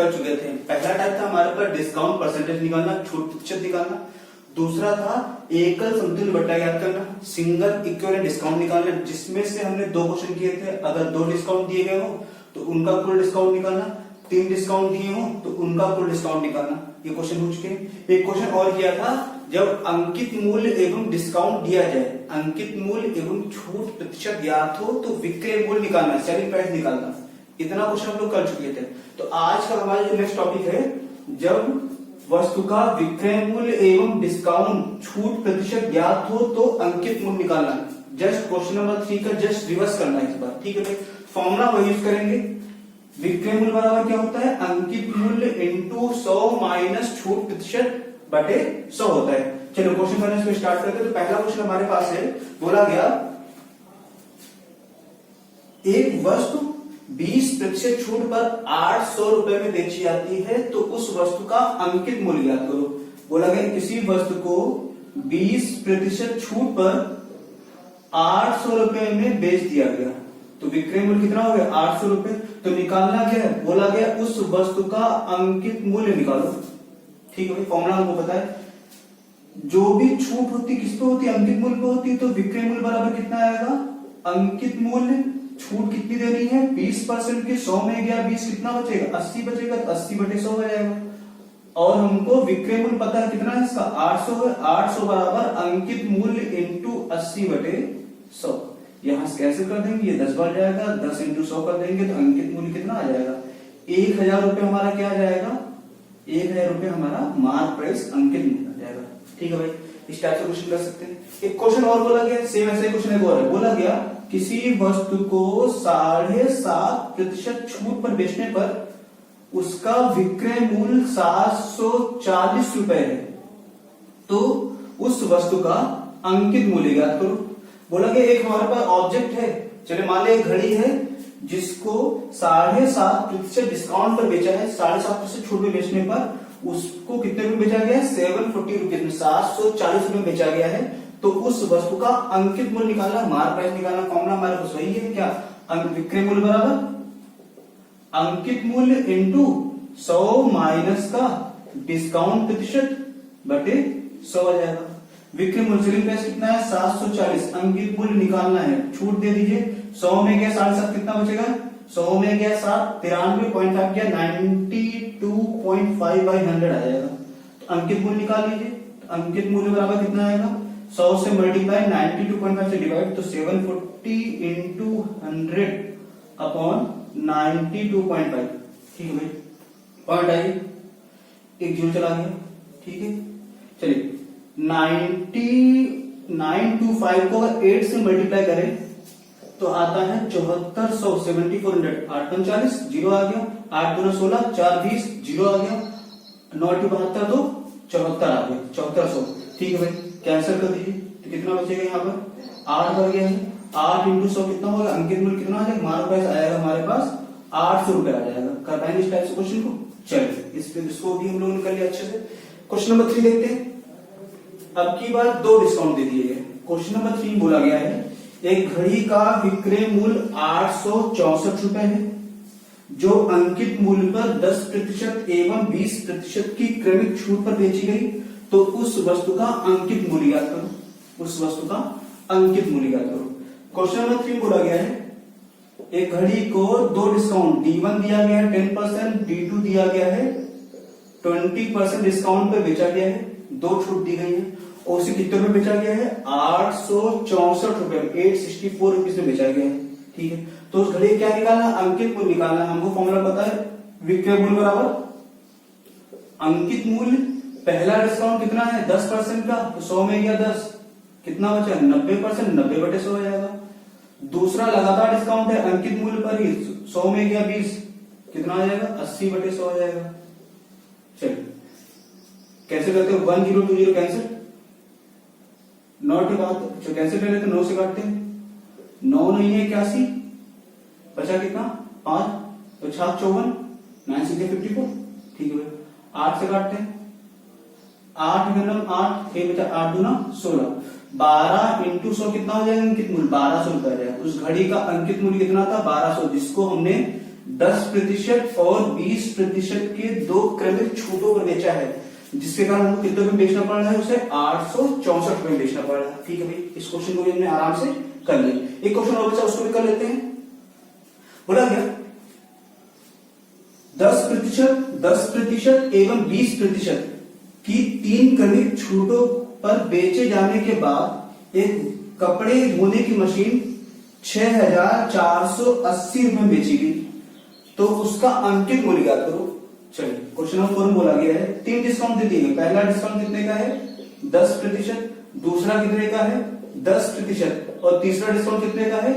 कर चुके थे। पहला टाइप था हमारे पास डिस्काउंट परसेंटेज निकालना, छूट प्रतिशत निकालना। दूसरा था एकल समतुल्य बट्टा ज्ञात करना, सिंगल इक्विवेलेंट डिस्काउंट निकालना, जिसमें से हमने 2 क्वेश्चन किए थे। अगर 2 डिस्काउंट दिए गए हो तो उनका कुल डिस्काउंट निकालना, 3 डिस्काउंट दिए हो तो उनका कुल डिस्काउंट निकालना। ये क्वेश्चन हो चुके हैं। एक क्वेश्चन और किया था, जब अंकित मूल्य एवं डिस्काउंट दिया जाए, अंकित मूल्य एवं छूट प्रतिशत ज्ञात हो तो विक्रय मूल्य निकालना, सेलिंग प्राइस निकालना। इतना क्वेश्चन हम लोग कर चुके थे। तो आज का हमारा जो नेक्स्ट टॉपिक है, जब वस्तु का विक्रय मूल्य एवं डिस्काउंट छूट प्रतिशत ज्ञात हो तो अंकित मूल्य निकालना। जस्ट क्वेश्चन नंबर 3 का जस्ट रिवर्स करना है इस बार, ठीक है भाई। फॉर्मूला वही यूज करेंगे, विक्रय मूल्य बराबर क्या होता है, अंकित मूल्य इंटू 100 माइनस छूट प्रतिशत बटे 100 होता है। चलो क्वेश्चन करने से स्टार्ट करते हैं। तो पहला क्वेश्चन हमारे पास है, बोला गया एक वस्तु 20% छूट पर 800 रुपए में बेची जाती है तो उस वस्तु का अंकित मूल्य ज्ञात करो। बोला गया किसी वस्तु को 20% छूट पर 800 रुपए में बेच दिया गया तो विक्रय मूल्य कितना हो गया, 800 रुपए। तो निकालना क्या है, बोला गया उस वस्तु का अंकित मूल्य निकालो। ठीक है भाई, फॉर्मूला हमको पता है। जो भी छूट होती किस पे होती है, अंकित मूल्य पे होती है। तो विक्रय मूल्य बराबर कितना आएगा, अंकित मूल्य, छूट कितनी देनी है 20% की, 100 में गया 20, कितना बचेगा 80 बचेगा, तो 80 बटे 100 हो जाएगा। और हमको विक्रय मूल्य पता है कितना है इसका, 800 है। 800 बराबर अंकित मूल्य इंटू 80 बटे 100। यहां से कैसे कर देंगे, ये 10 बार जाएगा, 10 इंटू 100 कर देंगे तो अंकित मूल्य कितना आ जाएगा, 1000 रुपए हमारा क्या आ जाएगा, 1000 रुपए हमारा मार्क प्राइस अंकित मूल्य आ जाएगा। ठीक है भाई, इस टाइप से क्वेश्चन कर सकते हैं। एक क्वेश्चन और बोला गया, सेम ऐसा क्वेश्चन एक और है। बोला गया किसी वस्तु को 7.5% छूट पर बेचने पर उसका विक्रय मूल्य 740 रुपए है तो उस वस्तु का अंकित मूल्य ज्ञात करो। बोला गया एक हमारे पास ऑब्जेक्ट है, चले मान ले घड़ी है जिसको 7.5% डिस्काउंट पर बेचा है, 7.5% छूट में बेचने पर उसको कितने में बेचा गया है, 740 रुपीज में, 740 रुपए में बेचा गया है। तो उस वस्तु का अंकित मूल्य निकालना, मार्क प्राइस निकालना। फॉर्मूला हमारे पास वही है, क्या, विक्रय मूल्य बराबर अंकित मूल्य इंटू 100 माइनस का डिस्काउंट प्रतिशत बटे 100 आ जाएगा। विक्रय मूल्य सेलिंग प्राइस कितना है 740, अंकित मूल्य निकालना है, छूट दे दीजिए। 100 में गया 7.5, कितना बचेगा, 100 में गया 7, 93.5 गया 92.5 बाई 100 आ जाएगा। तो अंकित मूल्य निकाल लीजिए। अंकित मूल्य बराबर कितना आएगा, 100 से मल्टीप्लाई 92.5 से डिवाइड, तो 740 इंटू 100 अपॉन 92.5। ठीक है भाई, पॉइंट आइए, एक जीरो चला गया। ठीक है, चलिए 925 को अगर 8 से मल्टीप्लाई करें तो आता है 7400, 7400, 8 जीरो आ गया, 8 दूना 16, 4 20, जीरो आ गया, 9 72 तो 74 आ गया, 7400। ठीक है भाई, कैंसिल कर दीजिए तो कितना बचेगा यहाँ पर, 8 बढ़ गया है। 8 इंटू 100 कितना होगा, अंकित मूल्य कितना आ जाएगा, हमारे पास आएगा हमारे पास 800 रुपए आ जाएगा। कर पाएंगे इस टाइप से क्वेश्चन को। चलिए इसको भी हम लोगों ने कर लिया अच्छे से। क्वेश्चन नंबर 3 देखते हैं। अब की बार 2 डिस्काउंट दे दिए गए। क्वेश्चन नंबर 3 बोला गया है एक घड़ी का विक्रय मूल्य 864 रुपए है जो अंकित मूल्य पर 10% एवं 20% की क्रमिक छूट पर बेची गई तो उस वस्तु का अंकित मूल्य ज्ञात करो। उस वस्तु का अंकित मूल्य ज्ञात करो। क्वेश्चन नंबर 3 बोला गया है एक घड़ी को 2 डिस्काउंट, D1 दिया गया है 10%, D2 दिया गया है 20% डिस्काउंट पर बेचा गया है, 2 छूट दी गई है और उसे कितने में बेचा गया है, 864 रुपए में, 864 रुपीज में बेचा गया है। ठीक है, तो उस घड़ी क्या निकालना, अंकित मूल्य निकालना। हमको फॉर्मूला पता है, विक्रय मूल्य बराबर अंकित मूल्य, पहला डिस्काउंट कितना है 10% का, तो 100 में गया 10, कितना बचा 90%, 90 बटे 100 हो जाएगा। दूसरा लगातार डिस्काउंट है अंकित मूल्य पर ही, 100 में गया 20, कितना आ जाएगा 80 बटे 100 हो जाएगा। चलिए कैसे करते हो, 1 0 2 0 कैंसिल, 9 के बाद कैंसिल कर लेते, 9 से काटते हैं, 9 नहीं है 81, बचा कितना 5, तो 7 54, 9 से 54। ठीक है भाई, 8 से काटते हैं, 8 गुना 8, 6 बचा 8 दूना 16, 12 इंटू 100 कितना हो जाएगा अंकित मूल्य, 1200 रुपए आ जाएगा। उस घड़ी का अंकित मूल्य कितना था 1200, जिसको हमने 10% और 20% के दो क्रमिक छूटों पर बेचा है, जिसके कारण हमको कितने में बेचना पड़ रहा है, उसे 864 में बेचना पड़ रहा है। ठीक है भाई, इस क्वेश्चन को भी हमने आराम से कर लिया। एक क्वेश्चन और बचा, उसको भी कर लेते हैं। बोला गया 10% एवं 20% की 3 क्रमिक छूटों पर बेचे जाने के बाद एक कपड़े धोने की मशीन 6480 रुपए में बेची गई, तो उसका अंकित मूल्य ज्ञात करो। चलिए, क्वेश्चन नंबर 4 में बोला गया है 3 डिस्काउंट दे दिए। पहला डिस्काउंट कितने का है, 10%, दूसरा कितने का है, 10%, और तीसरा डिस्काउंट कितने का है,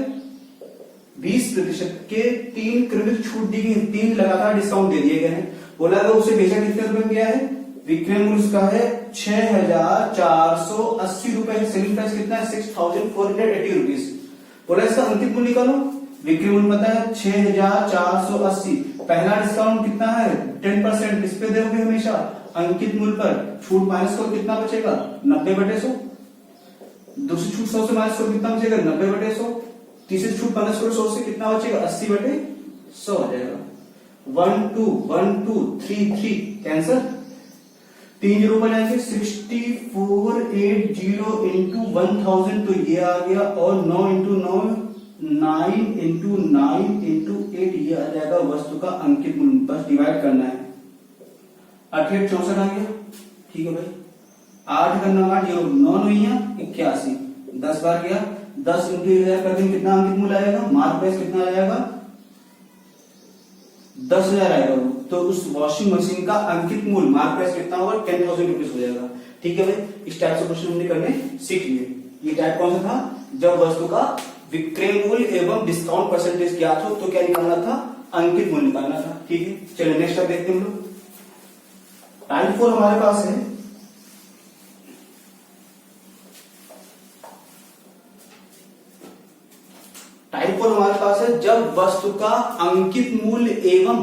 20% के 3 क्रमिक छूट दी गई, 3 लगातार डिस्काउंट दे दिए गए हैं। बोला गया उसे बेचा कितने रुपए में गया है, विक्रय मूल्य उसका है 6480 रुपए है। सेलिंग प्राइस कितना है, 6480 रुपीज। बोला इसका अंकित मूल्य निकालो। विक्रय मूल्य पता है 6480, पहला डिस्काउंट कितना है 10%, इस पे दोगे हमेशा अंकित मूल्य पर, छूट माइनस करो कितना बचेगा 90/100, दूसरी छूट 100 से माइनस करो कितना बचेगा 90/100, तीसरी छूट माइनस करो 100 से कितना बचेगा 80/100 आ जाएगा। 1 2 1 2 3 3 कैंसर, 3 जीरो पर जाएंगे, 6480 इंटू 1000 तो ये आ गया, और 9 इंटू 9 इंटू 8 ये आ जाएगा वस्तु का अंकित मूल्य। बस डिवाइड करना है, 8 64 आ गया। ठीक है भाई, 8 का 9 8 9 81, 10 बार गया, 10 इंटू 1000 कर देंगे कितना अंकित मूल्य आएगा, मार्क प्राइस कितना आएगा 10,000 आएगा। तो उस वॉशिंग मशीन का अंकित मूल्य मार्क प्राइस कितना होगा 10,000 रुपीज हो जाएगा। ठीक है भाई, इस टाइप से क्वेश्चन हमने करने सीख लिए। ये टाइप कौन सा था, जब वस्तु का विक्रय मूल्य एवं डिस्काउंट परसेंटेज ज्ञात हो तो क्या निकालना था, अंकित मूल्य निकालना था। ठीक है, चलिए नेक्स्ट आप देखते हैं हम लोग। टाइप 4 हमारे पास है टाइप 4 हमारे पास है जब वस्तु का अंकित मूल्य एवं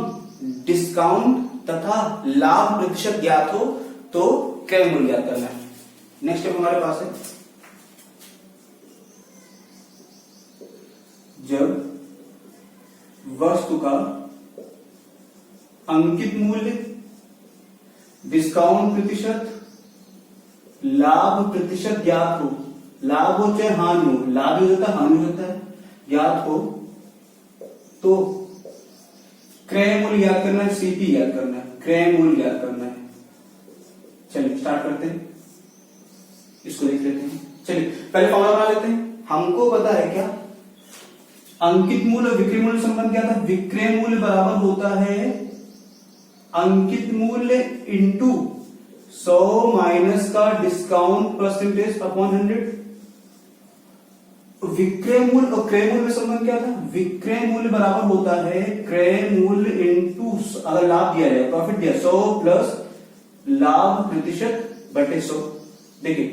डिस्काउंट तथा लाभ प्रतिशत ज्ञात हो तो क्रय मूल्य ज्ञात करना है। नेक्स्ट स्टेप हमारे पास है, जब वस्तु का अंकित मूल्य, डिस्काउंट प्रतिशत, लाभ प्रतिशत ज्ञात हो, लाभ हो चाहे हानि हो, लाभ भी होता है हानि होता है, ज्ञात हो तो क्रय मूल्य ज्ञात करना है, सीपी ज्ञात करना है, क्रय मूल्य ज्ञात करना है। चलिए स्टार्ट करते हैं, इसको देख लेते हैं। चलिए पहले फॉर्मूला बना लेते हैं। हमको पता है क्या, अंकित मूल्य और विक्रय मूल्य संबंध क्या था, विक्रय मूल्य बराबर होता है अंकित मूल्य इंटू 100 माइनस का डिस्काउंट परसेंटेज अपॉन 100। विक्रय मूल्य और क्रय मूल्य में संबंध क्या था, विक्रय मूल्य बराबर होता है क्रय मूल्य इंटू, अगर लाभ दिया जाए प्रॉफिट दिया 100 प्लस लाभ प्रतिशत बटे 100। देखिए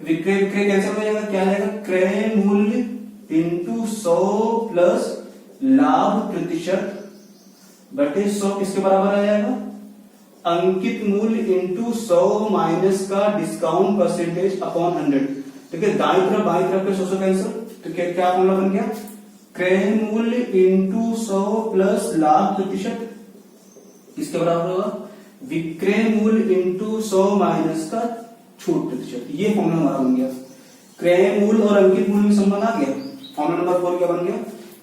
विक्रय कैंसिल हो जाएगा, क्या आ जाएगा, क्रय मूल्य इंटू 100 प्लस लाभ प्रतिशत बटे 100 किसके बराबर आ जाएगा, अंकित मूल्य इंटू 100 माइनस का डिस्काउंट परसेंटेज अपॉन 100। ठीक है, दाईं तरफ बाईं तरफ पे 100 कैंसिल, तो क्या फॉर्मूला बन गया, क्रय मूल्य इंटू 100 प्लस लाभ प्रतिशत किसके बराबर होगा, विक्रय मूल्य इंटू 100 माइनस का छूट प्रतिशत। ये फॉर्मूला हमारा बन गया। क्रय मूल्य और अंकित मूल्य में संबंध आ गया। फॉर्मूला नंबर 4 क्या बन गया,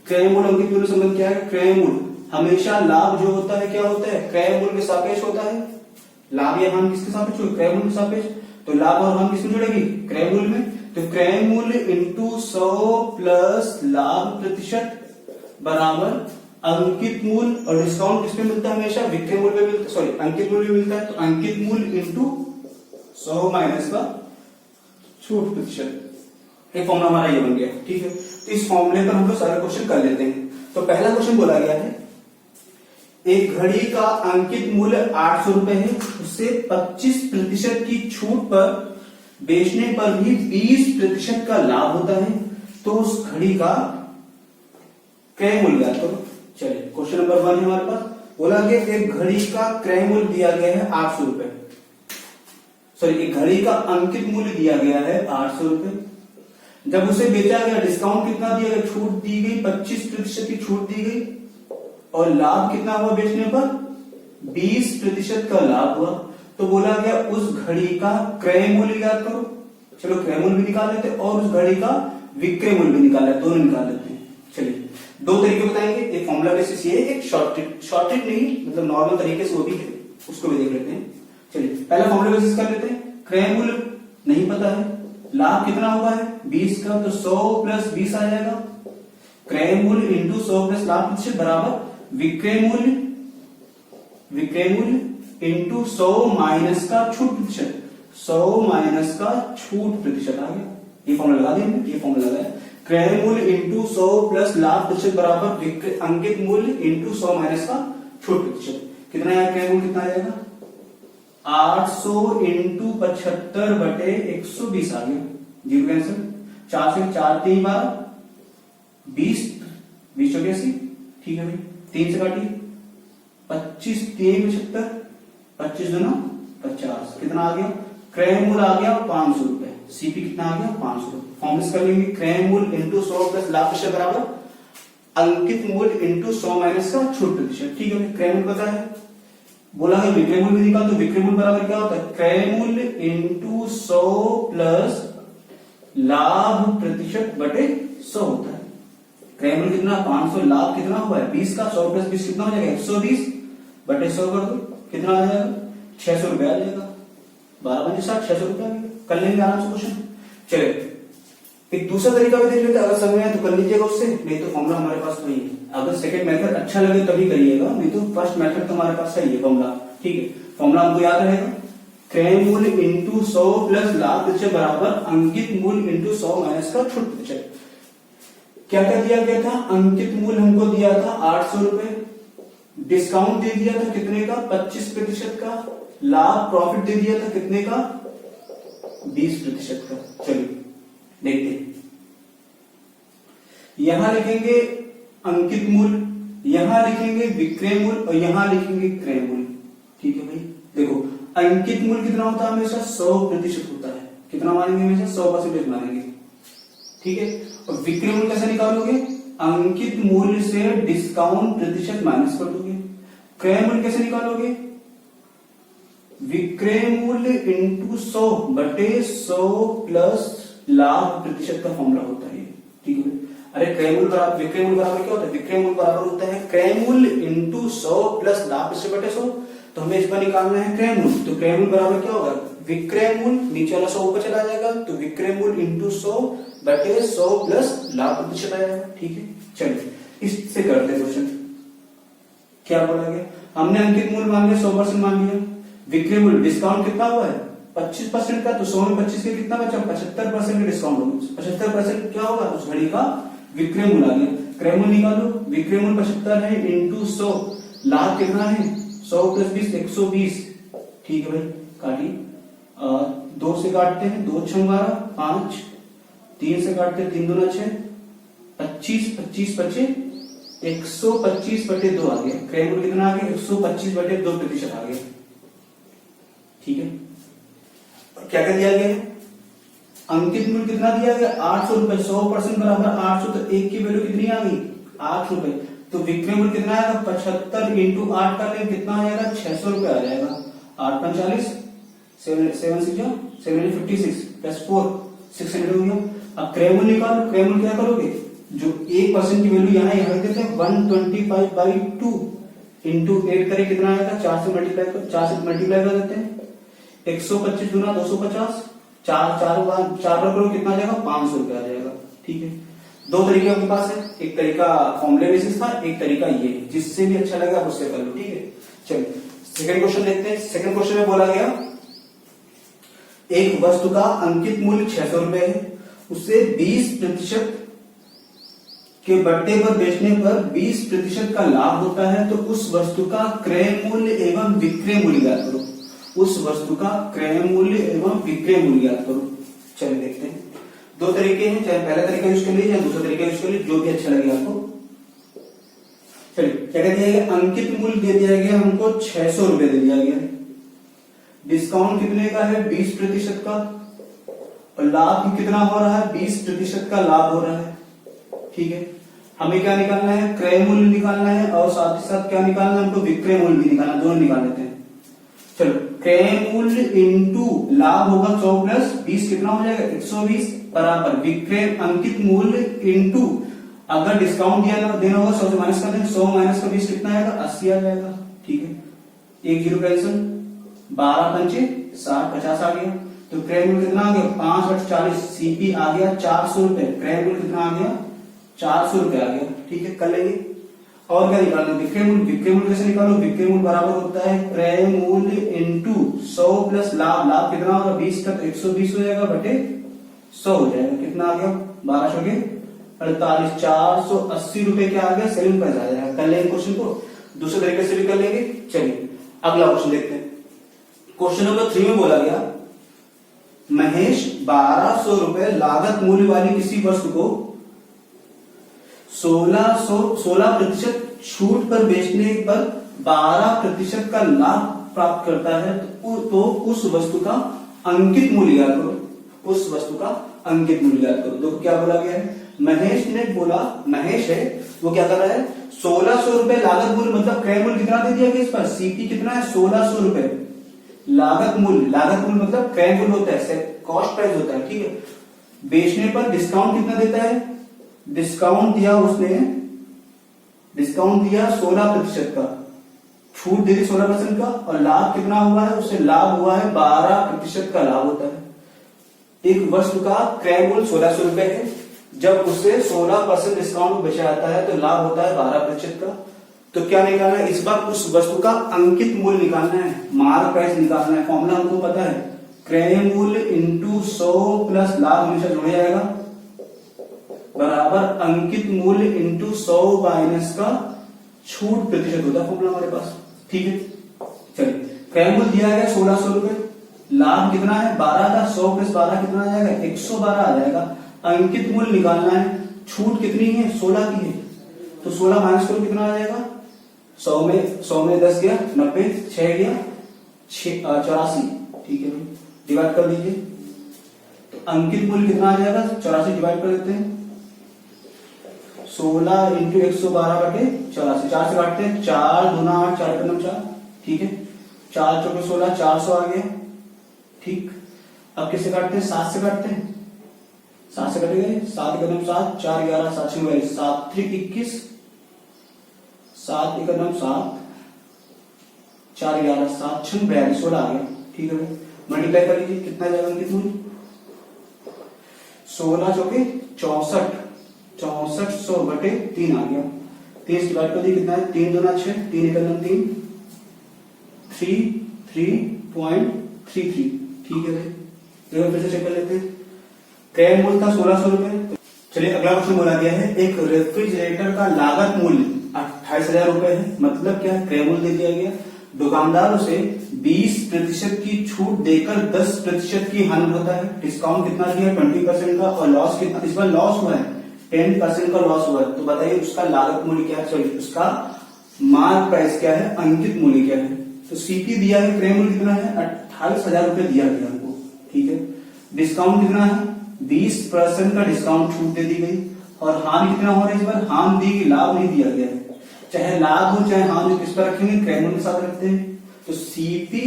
क्रय मूल्य अंकित मूल्य संबंध क्या है, क्रय मूल्य हमेशा लाभ जो होता है क्या होता है, क्रय मूल्य के सापेक्ष होता है। लाभ या हानि किसके सापेक्ष होगी, क्रय मूल्य के सापेक्ष। तो लाभ और हानि किसमें जुड़ेगी, क्रय मूल्य में। तो क्रय मूल्य इंटू 100 प्लस लाभ प्रतिशत बराबर अंकित मूल्य, और डिस्काउंट किसमें मिलता है हमेशा, विक्रय मूल्य में मिलता है, सॉरी अंकित मूल्य में मिलता है। तो अंकित मूल्य इंटू 100 माइनस का छूट प्रतिशत, एक फॉर्मूला हमारा ये बन गया। ठीक है, तो इस फॉर्मूले पर हम लोग सारे क्वेश्चन कर लेते हैं। तो पहला क्वेश्चन बोला गया है, एक घड़ी का अंकित मूल्य 800 रुपए है, उससे 25% की छूट पर बेचने पर भी 20% का लाभ होता है, तो उस घड़ी का क्रय मूल्य ज्ञात करो। चलिए क्वेश्चन नंबर 1 है हमारे पास, बोला गया एक घड़ी का क्रय मूल्य दिया गया है 800 रुपए, सॉरी एक घड़ी का अंकित मूल्य दिया गया है 800 रुपए। जब उसे बेचा गया डिस्काउंट कितना दिया गया, छूट दी गई 25% की छूट दी गई, और लाभ कितना हुआ बेचने पर 20% का लाभ हुआ। तो बोला गया उस घड़ी का क्रय मूल्य ज्ञात करो। चलो क्रय मूल्य भी निकाल लेते हैं और उस घड़ी का विक्रय मूल्य भी निकाल लेते, दोनों निकाल लेते हैं। चलिए दो तरीके बताएंगे, एक फॉर्मूला बेसिस ये, एक शॉर्टेड नहीं मतलब नॉर्मल तरीके से वो भी है, उसको भी देख लेते हैं। चलिए पहला फॉर्मूला बेसिस कर लेते हैं। क्रय मूल्य नहीं पता है, लाभ कितना हुआ है 20 का, तो 100 प्लस 20 आ जाएगा। क्रय मूल्य इंटू 100 प्लस लाभ प्रतिशत बराबर विक्रय मूल्य इंटू 100 माइनस का छूट प्रतिशत, 100 माइनस का छूट प्रतिशत आ गया। ये फॉर्मूला लगा देंगे, ये फॉर्मूला लगाया। क्रय मूल्य इंटू 100 प्लस लाभ प्रतिशत बराबर अंकित मूल्य इंटू 100 माइनस का छूट प्रतिशत। कितना आया क्रय मूल्य, कितना आ जाएगा 800 इंटू 75 बटे 120 आ गया। जीरो कैंसिल, 4 से 4 3 12 20 20 80, ठीक है भाई। 3 से काटिए 25 3 75, 25 दूना 50, कितना आ गया क्रय मूल्य आ गया 500 रुपए। सीपी कितना आ गया 500 रुपए। फॉर्मूला कर लेंगे, क्रय मूल्य इंटू 100 प्लस लाभ प्रतिशत बराबर अंकित मूल्य इंटू 100 माइनस का छूट प्रतिशत। ठीक है, क्रय मूल्य पता है, बोला है विक्रय मूल्य निकाल, तो विक्रय मूल्य बराबर क्या होता है क्रय मूल्य इंटू 100 प्लस लाभ प्रतिशत बटे 100 होता है। क्रय मूल्य कितना 500, लाभ कितना हुआ है 20 का, 100 प्लस 20 कितना हो जाएगा 120 बटे 100 कर दो, कितना आ जाएगा 600 रुपया आ जाएगा। 12 बजे 60, 600 रुपया कर लेंगे आराम से क्वेश्चन। चलिए एक दूसरा तरीका भी देख लेते हैं, अगर समझ में तो कर लीजिएगा उससे, नहीं तो फॉर्मूला हमारे पास वही है। अगर सेकंड मेथड अच्छा लगे तभी करिएगा, नहीं तो फर्स्ट मेथड तो हमारे पास सही है फॉर्मूला। ठीक है, फॉर्मूला हमको याद रहेगा, क्रय मूल्य इंटू 100 प्लस लाभ प्रतिशत बराबर अंकित मूल्य इंटू 100 माइनस का छूट प्रतिशत। क्या क्या दिया गया था, अंकित मूल्य हमको दिया था 800 रुपए, डिस्काउंट दे दिया था कितने का 25% का, लाभ प्रॉफिट दे दिया था कितने का 20% का। चलिए देखते हैं, यहां लिखेंगे अंकित मूल्य, यहां लिखेंगे विक्रय मूल्य और यहां लिखेंगे क्रय मूल्य। ठीक है भाई, देखो अंकित मूल्य कितना होता है हमेशा 100% होता है, कितना मानेंगे हमेशा 100% मानेंगे। ठीक है, और विक्रय मूल्य कैसे निकालोगे, अंकित मूल्य से डिस्काउंट प्रतिशत माइनस कर दोगे। क्रय मूल्य कैसे निकालोगे, विक्रय मूल्य इंटू 100 बटे 100 प्लस लाभ प्रतिशत का फॉर्मूला होता है। ठीक है, अरे क्रय मूल्य बराबर विक्रय मूल्य बराबर क्या होता है, विक्रय मूल्य बराबर होता है क्रय मूल्य इंटू 100 प्लस लाभ प्रतिशत बटे 100। तो हमें इस पर निकालना है क्रय मूल्य, तो क्रय मूल्य बराबर क्या होगा विक्रय मूल्य, नीचे वाला 100 ऊपर चला जाएगा, तो विक्रय मूल्य इंटू 100 बटे 100 प्लस लाभ प्रतिशत आएगा। ठीक है, चलिए इससे करते हैं क्वेश्चन। क्या बोला गया, हमने अंकित मूल्य मान लिया 100% मान लिया, विक्रय मूल्य डिस्काउंट कितना हुआ है 25% का, तो 100 में 25 के कितना बचा 75% का डिस्काउंट होगा, 75% क्या होगा उस घड़ी का विक्रय मूल्य आ गया। क्रय मूल्य निकालो, विक्रय मूल्य 75 है इंटू 100, लाभ कितना है 100 प्लस 20 120। ठीक है भाई, काटी 2 से काटते हैं 2 6 12 5, 3 से काटते हैं 3 2 6 25 25 बचे 125 बटे 2 आ गया। क्रय मूल्य कितना आ गया 125 बटे 2% आ गया। ठीक है, क्या क्या दिया गया है, अंकित मूल्य कितना दिया गया 800 रुपए, 100% बराबर 800, तो एक की वैल्यू कितनी आ गई 8 रुपए। तो विक्रय मूल्य कितना आएगा 75 इंटू 8 का लें कितना आ जाएगा 600 रुपए आ जाएगा। 8 45 756 प्लस 4 600 हो गया। अब क्रय मूल्य निकालो, क्रय मूल्य क्या करोगे, जो 1% की वैल्यू यहाँ देते हैं 125/2 इंटू 8 करें कितना आएगा 4 से मल्टीप्लाई कर देते हैं, 125 गुना 250, 4 करो कितना आ जाएगा 500 रुपया आ जाएगा। ठीक है, दो तरीके आपके पास है, एक तरीका फॉर्मूले बेसिस था, एक तरीका ये, जिससे भी अच्छा लगा उससे कर लो। ठीक है, चलिए सेकंड क्वेश्चन देखते हैं। सेकंड क्वेश्चन में बोला गया एक वस्तु का अंकित मूल्य 600 रुपए है, उससे 20% के बट्टे पर बेचने पर 20% का लाभ होता है, तो उस वस्तु का क्रय मूल्य एवं विक्रय मूल्य ज्ञात करो। उस वस्तु का क्रय मूल्य एवं विक्रय मूल्य ज्ञात करो। चलिए देखते हैं, दो तरीके हैं, चाहे पहला तरीका यूज कर लीजिए या दूसरा तरीका यूज कर लीजिए, जो भी अच्छा लगे आपको। चलिए क्या कह दिया गया, अंकित मूल्य दे दिया गया हमको 600 रुपए दे दिया गया, डिस्काउंट कितने का है 20% का, और लाभ कितना हो रहा है 20% का लाभ हो रहा है। ठीक है, हमें क्या निकालना है, क्रय मूल्य निकालना है और साथ ही साथ क्या निकालना है हमको, विक्रय मूल्य भी निकालना, दोनों निकाल लेते हैं। चलो, क्रय मूल्य इंटू लाभ होगा 100 प्लस 20 कितना हो जाएगा 120 बराबर विक्रय अंकित मूल्य इंटू, अगर डिस्काउंट देना होगा 100 से माइनस कर देंगे, 100 माइनस का 20 कितना आएगा 80 आ जाएगा। ठीक है, एक जीरो कैंसिल, 12 पंचे 60, 50 आ गया। तो क्रय मूल्य कितना आ गया 5 8 40, सीपी आ गया 400 रुपए, क्रय मूल्य कितना आ गया 400 रुपए आ गया। ठीक है, कर लेंगे। और क्या निकालना है, विक्रय मूल्य। विक्रय मूल्य कैसे निकालो, विक्रय मूल्य बराबर होता है क्रय मूल्य इंटू 100 प्लस लाभ, लाभ कितना होगा 20 का, तो 120 हो जाएगा बटे 100 हो जाएगा, कितना आ गया 1200 के 48, 480 रुपए क्या आ गया सेलिंग प्राइस आ जाएगा। कर लेंगे क्वेश्चन को, दूसरे तरीके से भी कर लेंगे। चलिए अगला क्वेश्चन देखते हैं। क्वेश्चन नंबर 3 में बोला गया महेश 1200 रुपए लागत मूल्य वाली किसी वस्तु को 16% छूट पर बेचने पर 12% का लाभ प्राप्त करता है, तो उस वस्तु का अंकित मूल्य ज्ञात करो, उस वस्तु का अंकित मूल्य ज्ञात करो। देखो क्या बोला गया है, महेश ने बोला, महेश है वो क्या कर रहा है 1600 रुपए लागत मूल्य, मतलब क्रय मूल्य कितना दे दिया गया इस पर, सीपी कितना है 1600 रुपए, लागत मूल्य, लागत मूल्य मतलब क्रय मूल्य होता है, कॉस्ट प्राइस होता है। ठीक है, बेचने पर डिस्काउंट कितना देता है, डिस्काउंट दिया उसने, डिस्काउंट दिया 16% का, छूट दे दी 16% का, और लाभ कितना हुआ है, उससे लाभ हुआ है 12% का लाभ होता है। एक वस्तु का क्रय मूल्य 1600 रुपए है, जब उसे 16% डिस्काउंट बेचा जाता है तो लाभ होता है 12% का। तो क्या निकालना है इस बार, उस वस्तु का अंकित मूल्य निकालना है, मार्क प्राइस निकालना है। फॉर्मूला हमको पता है, क्रय मूल्य इंटू 100 प्लस लाभ हमेशा जुड़ जाएगा बराबर अंकित मूल्य इंटू 100 माइनस का छूट प्रतिशत होता है फॉर्मूला हमारे पास। ठीक है, चलिए क्रय मूल्य दिया गया 1600 रुपए, लाभ कितना है 12 का, 100 प्लस 12 कितना आ जाएगा 112 आ जाएगा। अंकित मूल्य निकालना है, छूट कितनी है 16 की है, तो 16 माइनस करो कितना आ जाएगा, 100 में 10 गया 90, 6 गया 84। ठीक है भाई, डिवाइड कर दीजिए, तो अंकित मूल्य कितना आ जाएगा 84 डिवाइड कर देते हैं, 16 इंटू 112 बटे 84, 4 से काटते हैं, 4 दूना 8, 4 कदम 4। ठीक है, 4 चौके 16, 400 आ गया। ठीक, अब किससे काटते हैं, 7 से काटते हैं, 7 से कटेंगे, 7 कदम 7, 4 11 7 42, 7 3 21, 7 कदम 7, 4 11 7 6 42, 16 आ गया। ठीक है, मल्टीप्लाई कर लीजिए, कितना जाएगा अंकित मूल्य 16 चौके 64, 6400 बटे 3 आ गया। 30 डिवाइड कर दिए, कितना है 3 दूना 6, 3 कदम 3, 33.33। ठीक है भाई, तो फिर से चेक कर लेते हैं। क्रय मूल्य था 1600 रुपए। चलिए अगला क्वेश्चन बोला गया है एक रेफ्रिजरेटर का लागत मूल्य 28,000 रुपए है, मतलब क्या है क्रय मूल्य दे दिया गया, दुकानदार उसे 20% की छूट देकर 10% की हानि होता है, डिस्काउंट कितना दिया है 20% का, और लॉस कितना, इस बार लॉस हुआ है 10% का लॉस हुआ है। तो बताइए उसका लागत मूल्य क्या है, सॉरी उसका मार्क प्राइस क्या है, अंकित मूल्य क्या है। तो सीपी दिया है, क्रय मूल्य कितना है 28,000 रुपए दिया गया हमको। ठीक है, डिस्काउंट कितना है 20% का डिस्काउंट छूट दे दी गई, और हानि कितना हो रहा है इस बार, हानि दी गई, लाभ नहीं दिया गया है। चाहे लाभ हो चाहे हानि, किस पर रखेंगे क्रय मूल्य के साथ रखते हैं। तो सीपी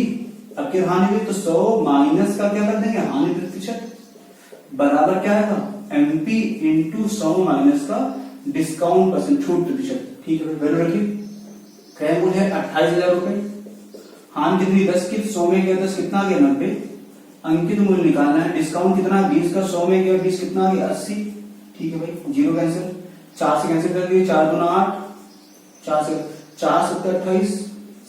अब क्या हानि हुई, तो 100 माइनस का क्या कर देंगे हानि प्रतिशत बराबर क्या आएगा एमपी इंटू 100 माइनस का डिस्काउंट परसेंट छूट प्रतिशत। ठीक है, वैल्यू रखिए, क्रय मूल्य है 28,000 रुपए, हानि कितनी 10 की, 100 में गया 10 कितना आ गया 90, अंकित मूल्य निकालना है, डिस्काउंट कितना 20 का, 100 में गया 20 कितना आ गया 80। ठीक है भाई, जीरो कैंसिल, 4 से कैंसिल कर दिए, 4 दूना 8, 4 से 4 7 28,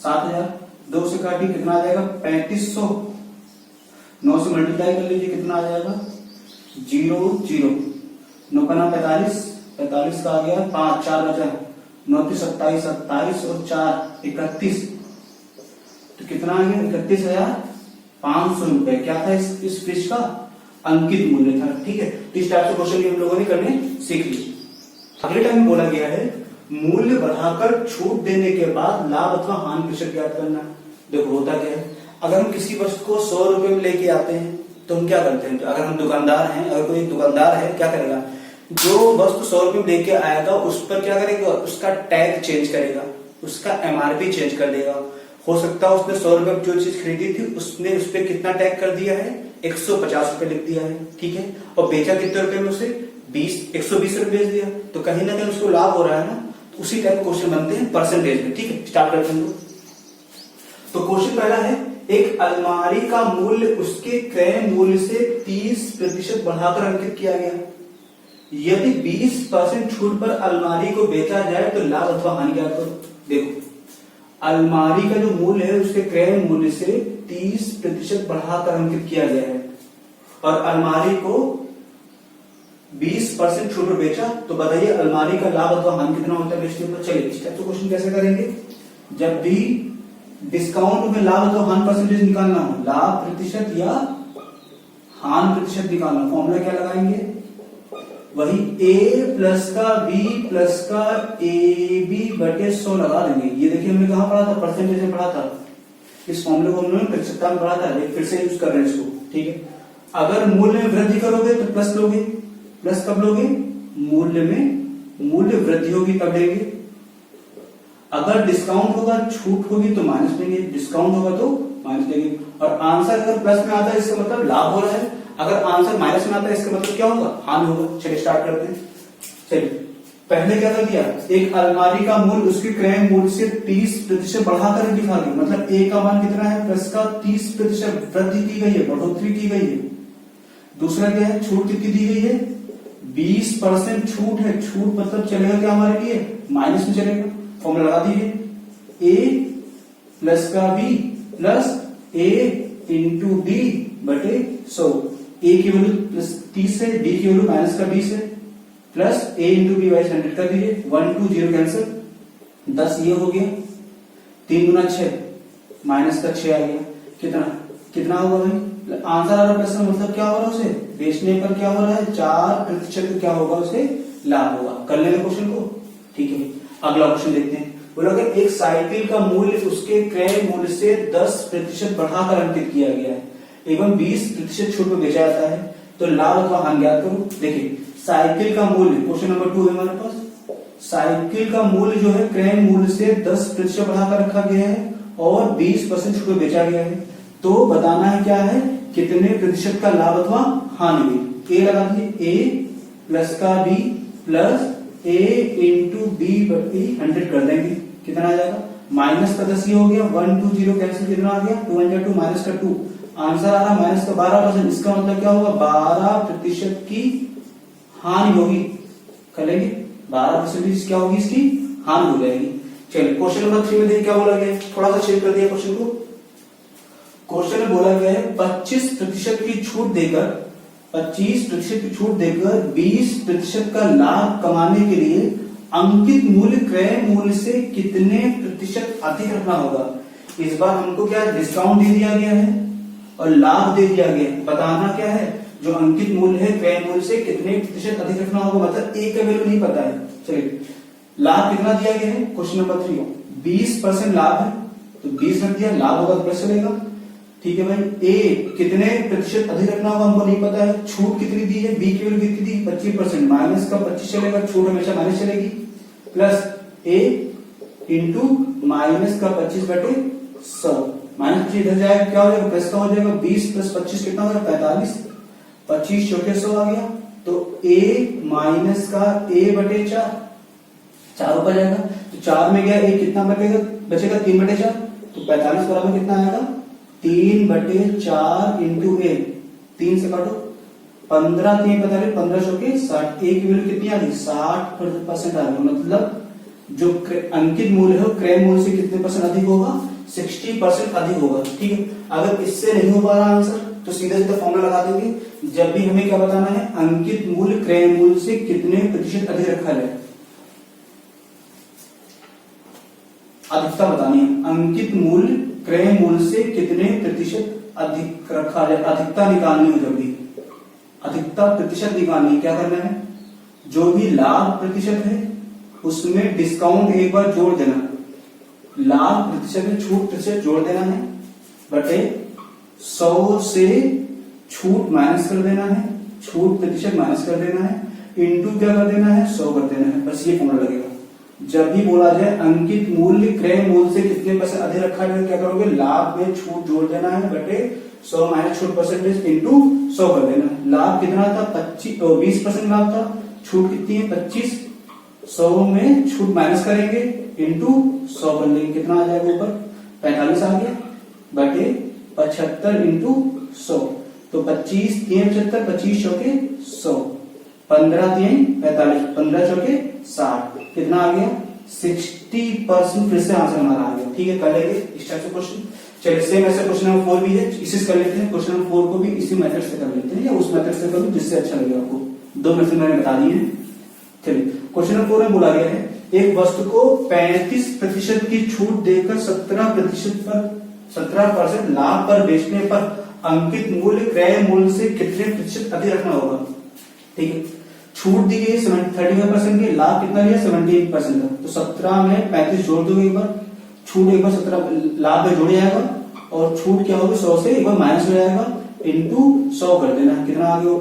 7000, 2 से काटिए कितना आ जाएगा 3500, 9 से मल्टीप्लाई कर लीजिए कितना आ जाएगा 0 0, 9 का 9 45, 45 का आ गया 5, 4 बचा 9 3 27, 27 और 4 31, तो कितना आ गया 31,500 रुपए क्या था इस फ्रिज का अंकित मूल्य था। ठीक है, इस टाइप से क्वेश्चन हम लोगों ने करने सीख ली। अगले टाइम बोला गया है मूल्य बढ़ाकर छूट देने के बाद लाभ अथवा हानि प्रतिशत ज्ञात करना। देखो होता क्या है, अगर हम किसी वस्तु को 100 रुपए में लेके आते हैं तो हम क्या करते हैं, तो अगर हम दुकानदार हैं, अगर कोई दुकानदार है क्या करेगा जो वस्तु 100 रुपए में लेके आया था उस पर क्या करेगा, उसका टैग चेंज करेगा, उसका एमआरपी चेंज कर देगा। हो सकता है उसने 100 रुपए में जो चीज खरीदी थी उसने उस पर कितना टैग कर दिया है, 150 रुपए लिख दिया है, ठीक है, और बेचा कितने रुपए में, उसे 120 रुपए बेच दिया, तो कहीं ना कहीं उसको लाभ हो रहा है ना। तो उसी टाइप क्वेश्चन बनते हैं परसेंटेज में, ठीक है। स्टार्ट करते हैं। तो क्वेश्चन पहला है, एक अलमारी का मूल्य उसके क्रय मूल्य से 30% बढ़ाकर अंकित किया गया। यदि 20% छूट पर अलमारी को बेचा जाए तो लाभ अथवा हानि ज्ञात करो। देखो, अलमारी का जो मूल्य है उसके क्रय मूल्य से 30% बढ़ाकर अंकित किया गया है और अलमारी को 20% छूट पर बेचा, तो बताइए अलमारी का लाभ अथवा हानि कितना होता है बेचने पर। चलिए इस टाइप से क्वेश्चन कैसे करेंगे, जब भी डिस्काउंट में लाभ अथवा हानि परसेंटेज निकालना हो, लाभ प्रतिशत या हानि प्रतिशत निकालना, फॉर्मूला क्या लगाएंगे, वही a प्लस का b प्लस का ab बटे 100 लगा देंगे। ये देखिए हमने कहा पढ़ा था, परसेंटेज में पढ़ा था, इस फॉर्मूले को हमने प्रतिशतता में पढ़ा था, फिर से यूज कर रहे हैं इसको, ठीक है। अगर मूल्य में वृद्धि करोगे तो प्लस लोगे, प्लस कब लोगे, मूल्य में मूल्य वृद्धि होगी तब लेंगे। अगर डिस्काउंट होगा, छूट होगी तो माइनस लेंगे, डिस्काउंट होगा तो माइनस लेंगे। और आंसर अगर प्लस में आता है इसका मतलब लाभ हो रहा है, अगर आंसर माइनस में आता है इसका मतलब क्या होगा, हानि होगा। चलिए स्टार्ट करते हैं। चलिए पहले क्या कर दिया, एक अलमारी का मूल्य उसके क्रय मूल्य से 30% बढ़ाकर लिखा गया, मतलब ए का मान कितना है, प्लस का 30% वृद्धि की गई है, बढ़ोतरी की गई है। दूसरा क्या है, छूट कितनी दी गई है, 20% छूट है, छूट मतलब चलेगा क्या हमारे लिए, माइनस में चलेगा। फॉर्मूला लगा दीजिए, ए प्लस का B plus a into D बटे 100। ए की वैल्यू प्लस 30 है, डी की वैल्यू माइनस का 20 है, plus a into b by 100 कर दीजिए, 1 2 0 कैंसिल, 10 ये हो गया, 3 गुना 6 माइनस का 6 आ गया, कितना कितना होगा भाई, आंसर आ रहा प्लस का मतलब क्या हो रहा है, उसे बेचने पर क्या हो रहा है, 4% क्या होगा, उसे लाभ होगा। कर लेंगे क्वेश्चन को, ठीक है। अगला क्वेश्चन देखते हैं। बोला कि एक साइकिल का मूल्य उसके क्रय मूल्य से 10% बढ़ाकर अंकित किया गया है एवं 20% छूट में बेचा जाता है, तो लाभ अथवा हानि ज्ञात करो। देखिए साइकिल का मूल्य, क्वेश्चन नंबर 2 है हमारे पास, साइकिल का मूल्य जो है क्रय मूल्य से 10% बढ़ाकर रखा गया है और 20% छूट में बेचा गया है, तो बताना है क्या है, कितने प्रतिशत का लाभ अथवा हानि हुई। ए लगा दीजिए, ए प्लस का B plus a into B बटी 100 कर देंगे, कितना आ जाएगा, माइनस का 10 ये हो गया, 1 2 0 कैंसिल, कितना आ गया, 2 1 2 माइनस का 2, आंसर आ रहा माइनस का 12%। इसका मतलब क्या होगा, 12% की हानि होगी। कर लेंगे, 12% क्या होगी, इसकी हानि हो जाएगी। चलिए क्वेश्चन नंबर 3 में देखिए क्या बोला गया है, थोड़ा सा चेक कर दिया क्वेश्चन को। क्वेश्चन में बोला गया है 25% की छूट देकर 25% की छूट देकर 20% का लाभ कमाने के लिए अंकित मूल्य क्रय मूल्य से कितने प्रतिशत अधिक रखना होगा। इस बार हमको क्या डिस्काउंट दे दिया गया है और लाभ दे दिया गया है, बताना क्या है, जो अंकित मूल्य है क्रय मूल्य से कितने प्रतिशत अधिक रखना होगा, मतलब ए का वैल्यू नहीं पता है। चलिए लाभ कितना दिया गया है, क्वेश्चन नंबर 3 20% लाभ है तो 20 रख दिया, लाभ होगा तो प्लस चलेगा, ठीक है भाई। ए कितने प्रतिशत अधिक रखना होगा हमको नहीं पता है, छूट कितनी दी है, बी की वैल्यू कितनी दी 25%, माइनस का 25 चलेगा, छूट हमेशा माइनस चलेगी, प्लस ए इंटू माइनस का 25 बटे 100, माइनस 25 इधर जाएगा क्या हो जाएगा, प्लस का हो जाएगा, 20 प्लस 25 कितना हो जाएगा 45, 25 चौके 100 आ गया, तो ए माइनस का ए बटे 4 ऊपर जाएगा, तो 4 में गया ए कितना बचेगा 3 बटे 4, तो 45 बराबर कितना आएगा 3 बटे 4 इंटू ए, 3 से काटो, 15 3 45, 15 चौके 60, ए की वैल्यू कितनी आ गई 60% आ गई, मतलब जो अंकित मूल्य है क्रय मूल्य से कितने परसेंट अधिक होगा, 60% अधिक होगा, ठीक है। अगर इससे नहीं हो पा रहा आंसर तो सीधा सीधा फॉर्मूला लगा देंगे, जब भी हमें क्या बताना है, अंकित मूल्य क्रय मूल्य से कितने प्रतिशत अधिक रखा जाए, अधिकता बतानी है, अंकित मूल्य क्रय मूल्य से कितने प्रतिशत अधिक रखा जाए, अधिकता निकालनी हो, जब भी अधिकता प्रतिशत निकालनी है क्या करना है, जो भी लाभ प्रतिशत है उसमें डिस्काउंट एक बार जोड़ देना, लाभ प्रतिशत में छूट प्रतिशत जोड़ देना है, बटे 100 से छूट माइनस कर देना है, छूट प्रतिशत माइनस कर देना है, इनटू क्या कर देना है 100 कर देना है, बस ये फॉर्मूला लगेगा। जब भी बोला जाए अंकित मूल्य क्रय मूल्य से कितने % अधिक रखा जाए, क्या करोगे लाभ में छूट जोड़ देना है बटे 100 माइनस छूट परसेंटेज इंटू 100 कर देना है। लाभ कितना था 20% लाभ था, छूट कितनी है 25, 100 में छूट माइनस करेंगे इंटू 100 कर लेंगे, कितना आ जाएगा ऊपर 45 आ गया बटे 75 इंटू 100, तो 25 3 75, 25 चौके 100, 15 3 45, 15 चौके 60, कितना आ गया 60%। फिर से आंसर हमारा आ गया। ठीक है, कर लेंगे इस टाइप से क्वेश्चन। चलिए सेम ऐसा क्वेश्चन नंबर 4 भी है, इसी से कर लेते हैं। क्वेश्चन नंबर 4 को भी इसी मेथड से कर लेते हैं या उस मेथड से कर लो जिससे अच्छा लगे आपको, दो मेथड मैंने बता दिए हैं। चलिए क्वेश्चन नंबर 4 में बोला गया है एक वस्तु को 35% की छूट देकर 17% लाभ पर बेचने पर अंकित मूल्य क्रय मूल्य से कितने प्रतिशत अधिक रखना होगा। ठीक है, छूट दी गई 35% की, लाभ कितना लिया 78% का, तो 17 में 35 जोड़ दोगे एक बार, छूट एक बार 17 लाभ में जोड़ जाएगा और छूट क्या होगी 100 से एक बार माइनस हो जाएगा इंटू 100 कर देना, कितना आ गया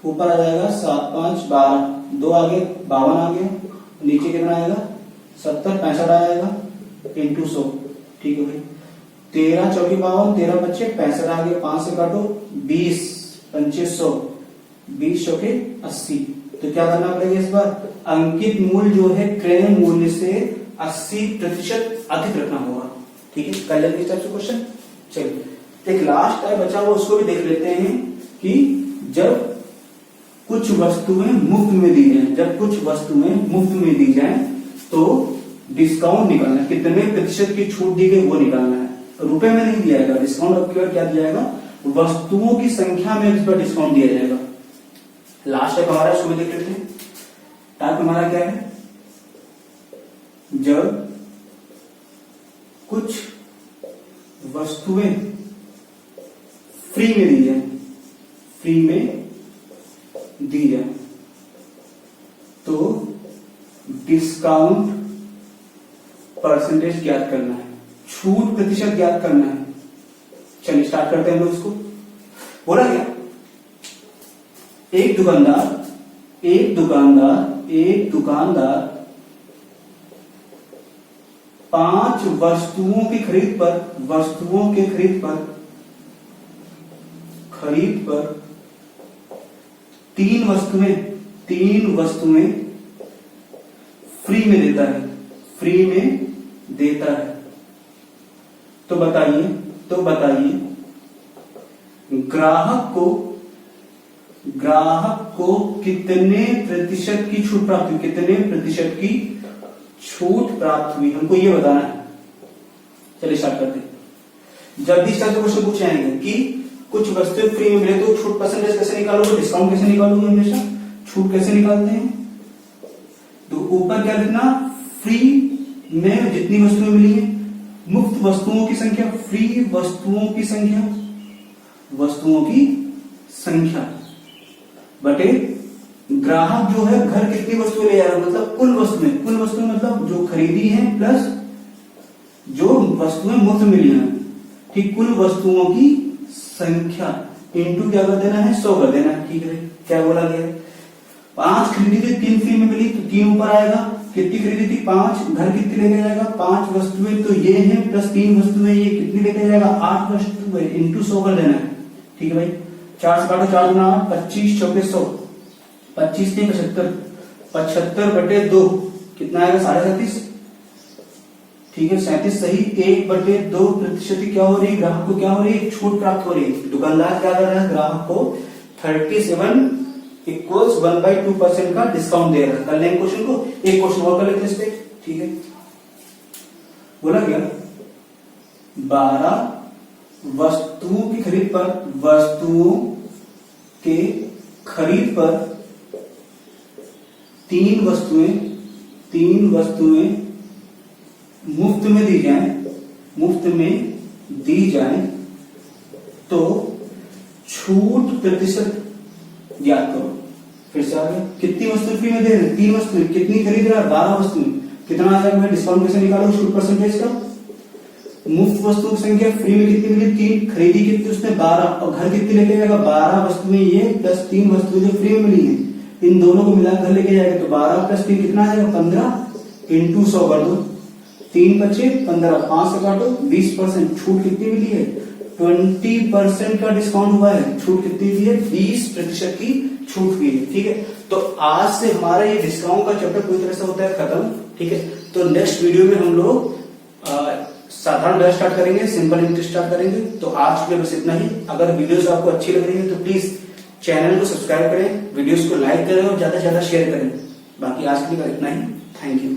ऊपर आ जाएगा 7 5 12, 2 आ गया 52 आ गया, नीचे कितना आएगा 70 65 आएगा इंटू 100। ठीक है भाई, 13 चौकी 52, 13 बच्चे 65 आ गया, 5 से काटो 20 25 100, 20 चौके 80, तो क्या करना पड़ेगा इस बार अंकित मूल्य जो है क्रय मूल्य से 80% अधिक रखना होगा। ठीक है, कर लेंगे इस टाइप से क्वेश्चन। चलिए एक लास्ट टाइप बचा हुआ उसको भी देख लेते हैं कि जब कुछ वस्तुएं मुफ्त में दी जाए, जब कुछ वस्तुएं मुफ्त में दी जाए तो डिस्काउंट निकालना है, कितने प्रतिशत की छूट दी गई वो निकालना है, रुपए में नहीं दिया जाएगा डिस्काउंट, अब क्या दिया जाएगा वस्तुओं की संख्या में इस पर डिस्काउंट दिया जाएगा। लास्ट टाइप हमारा उसको देख लेते हैं। टाइप हमारा क्या है, जब कुछ वस्तुएं फ्री में दी जाए, फ्री में दी जाए तो डिस्काउंट परसेंटेज ज्ञात करना है, छूट प्रतिशत ज्ञात करना है। चलिए स्टार्ट करते हैं हम लोग इसको। बोला गया एक दुकानदार 5 वस्तुओं की खरीद पर 3 वस्तुएं फ्री में देता है, तो बताइए ग्राहक को कितने प्रतिशत की छूट प्राप्त हुई, हमको ये बताना है। चलिए स्टार्ट करते हैं। जब भी इस तरह से क्वेश्चन पूछे जाएंगे कि कुछ वस्तुएं फ्री में मिले तो छूट परसेंटेज कैसे निकालोगे, डिस्काउंट कैसे निकालोगे, हमेशा छूट कैसे निकालते हैं, तो ऊपर क्या लिखना फ्री में जितनी वस्तुएं मिली है, मुफ्त वस्तुओं की संख्या, फ्री वस्तुओं की संख्या बटे ग्राहक जो है घर कितनी वस्तुएं ले जा रहा है, मतलब कुल वस्तुएं मतलब जो खरीदी है प्लस जो वस्तुएं मुफ्त मिली है, ठीक, कुल वस्तुओं की संख्या इंटू क्या कर देना है 100 कर देना है। ठीक है, क्या बोला गया 5 खरीदी थी 3 फ्री में मिली तो 3 ऊपर आएगा, कितनी खरीदी थी 5, घर कितनी लेके जाएगा 5 वस्तुएं तो ये है प्लस 3 वस्तुएं ये कितनी लेके जाएगा 8 वस्तुएं इंटू 100 कर देना है। ठीक है भाई, 4 से काटो 4 गुना 25 चौके 100, 25 से 75 बटे 2 कितना आएगा 37। ठीक है, 37 सही, 1/2 प्रतिशत क्या हो रही है, ग्राहक को क्या हो रही है छूट प्राप्त हो रही है। दुकानदार क्या कर रहा है, ग्राहक को 37 = 1/2% का डिस्काउंट दे रहा है। कर लेंगे क्वेश्चन को, एक क्वेश्चन और कर लेते हैं इस पे। ठीक है, बोला गया 12 वस्तुओं की खरीद पर 3 वस्तुएं मुफ्त में दी जाए तो छूट प्रतिशत ज्ञात करो। फिर से आ गया, कितनी वस्तु फ्री में दे रहे हैं 3 वस्तुएं, कितनी खरीद रहा है 12 वस्तुएं, कितना आ जाएगा डिस्काउंट कैसे निकालो छूट परसेंटेज का, मुफ्त वस्तुओं की संख्या फ्री में कितनी मिली 3, खरीदी कितनी उसने 12 और घर कितनी लेके जाएगा 12 वस्तुएं ये प्लस 3 वस्तुएं जो फ्री में मिली है इन दोनों को मिलाकर लेके जाएगा तो 12 प्लस 3 कितना आ जाएगा 15 इंटू 100 कर दो, 3 बचे 15, 5 से काटो 20%। छूट कितनी मिली है 20% का डिस्काउंट हुआ है। छूट कितनी दी है 20% की छूट हुई है। ठीक है, तो आज से हमारा ये डिस्काउंट का चैप्टर पूरी तरह से होता है खत्म। ठीक है, तो नेक्स्ट वीडियो में हम लोग साधारण ब्याज स्टार्ट करेंगे, सिंपल इंटरेस्ट स्टार्ट करेंगे। तो आज के लिए बस इतना ही। अगर वीडियोस आपको अच्छी लग रही है तो प्लीज चैनल को सब्सक्राइब करें, वीडियोस को लाइक करें और ज्यादा से ज्यादा शेयर करें। बाकी आज के लिए इतना ही। Thank you.